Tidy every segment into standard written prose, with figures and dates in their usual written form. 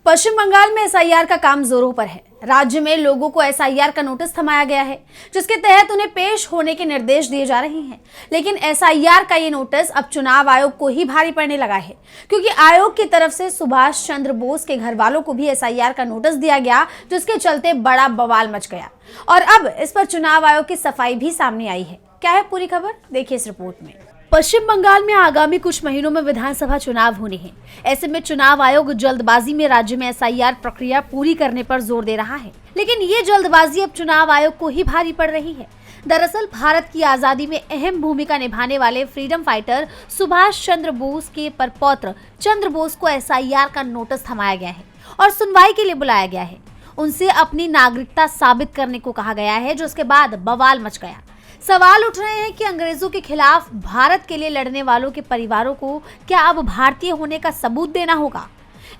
पश्चिम बंगाल में एसआईआर का काम जोरों पर है। राज्य में लोगों को एसआईआर का नोटिस थमाया गया है, जिसके तहत उन्हें पेश होने के निर्देश दिए जा रहे हैं। लेकिन एसआईआर का ये नोटिस अब चुनाव आयोग को ही भारी पड़ने लगा है, क्योंकि आयोग की तरफ से सुभाष चंद्र बोस के घर वालों को भी एसआईआर का नोटिस दिया गया, जिसके चलते बड़ा बवाल मच गया। और अब इस पर चुनाव आयोग की सफाई भी सामने आई है। क्या है पूरी खबर, देखिए इस रिपोर्ट में। पश्चिम बंगाल में आगामी कुछ महीनों में विधानसभा चुनाव होने हैं। ऐसे में चुनाव आयोग जल्दबाजी में राज्य में एसआईआर प्रक्रिया पूरी करने पर जोर दे रहा है, लेकिन ये जल्दबाजी अब चुनाव आयोग को ही भारी पड़ रही है। दरअसल भारत की आजादी में अहम भूमिका निभाने वाले फ्रीडम फाइटर सुभाष चंद्र बोस के परपौत्र चंद्र बोस को एसआईआर का नोटिस थमाया गया है और सुनवाई के लिए बुलाया गया है। उनसे अपनी नागरिकता साबित करने को कहा गया है, जिसके बाद बवाल मच गया। सवाल उठ रहे हैं कि अंग्रेजों के खिलाफ भारत के लिए लड़ने वालों के परिवारों को क्या अब भारतीय होने का सबूत देना होगा।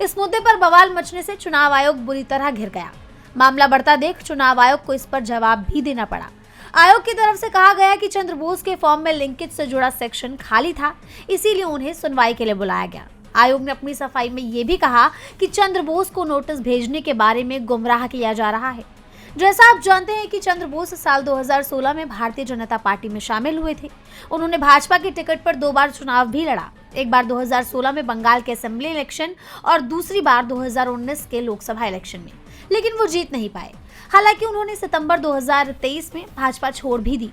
इस मुद्दे पर बवाल मचने से चुनाव आयोग बुरी तरह घिर गया। मामला बढ़ता देख चुनाव आयोग को इस पर जवाब भी देना पड़ा। आयोग की तरफ से कहा गया कि चंद्र बोस के फॉर्म में लिंकेज से जुड़ा सेक्शन खाली था, इसीलिए उन्हें सुनवाई के लिए बुलाया गया। आयोग ने अपनी सफाई में ये भी कहा कि चंद्र बोस को नोटिस भेजने के बारे में गुमराह किया जा रहा है। जैसा आप जानते हैं कि चंद्र बोस साल 2016 में भारतीय जनता पार्टी में शामिल हुए थे। उन्होंने भाजपा की टिकट पर 2 बार चुनाव भी लड़ा, एक बार 2016 में बंगाल के असेंबली इलेक्शन और दूसरी बार 2019 के लोकसभा इलेक्शन में, लेकिन वो जीत नहीं पाए। हालांकि उन्होंने सितंबर 2023 में भाजपा छोड़ भी दी।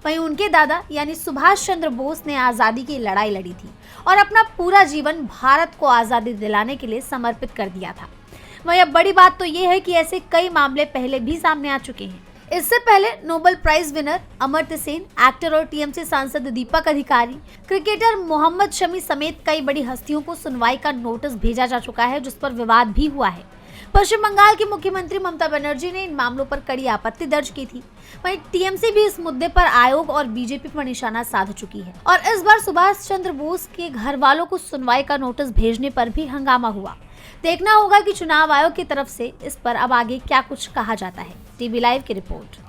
वहीं उनके दादा यानी सुभाष चंद्र बोस ने आजादी की लड़ाई लड़ी थी और अपना पूरा जीवन भारत को आजादी दिलाने के लिए समर्पित कर दिया था। वहीं अब बड़ी बात तो ये है कि ऐसे कई मामले पहले भी सामने आ चुके हैं। इससे पहले Nobel prize winner Amartya Sen, actor और टीएमसी सांसद दीपक अधिकारी, क्रिकेटर मोहम्मद शमी समेत कई बड़ी हस्तियों को सुनवाई का नोटिस भेजा जा चुका है, जिस पर विवाद भी हुआ है। पश्चिम बंगाल की मुख्यमंत्री ममता बनर्जी ने इन मामलों पर कड़ी आपत्ति दर्ज की थी। वहीं टीएमसी भी इस मुद्दे पर आयोग और बीजेपी पर निशाना साध चुकी है और इस बार सुभाष चंद्र बोस के घर वालों को सुनवाई का नोटिस भेजने पर भी हंगामा हुआ। देखना होगा कि चुनाव आयोग की तरफ से इस पर अब आगे क्या कुछ कहा जाता है। टीवी लाइव की रिपोर्ट।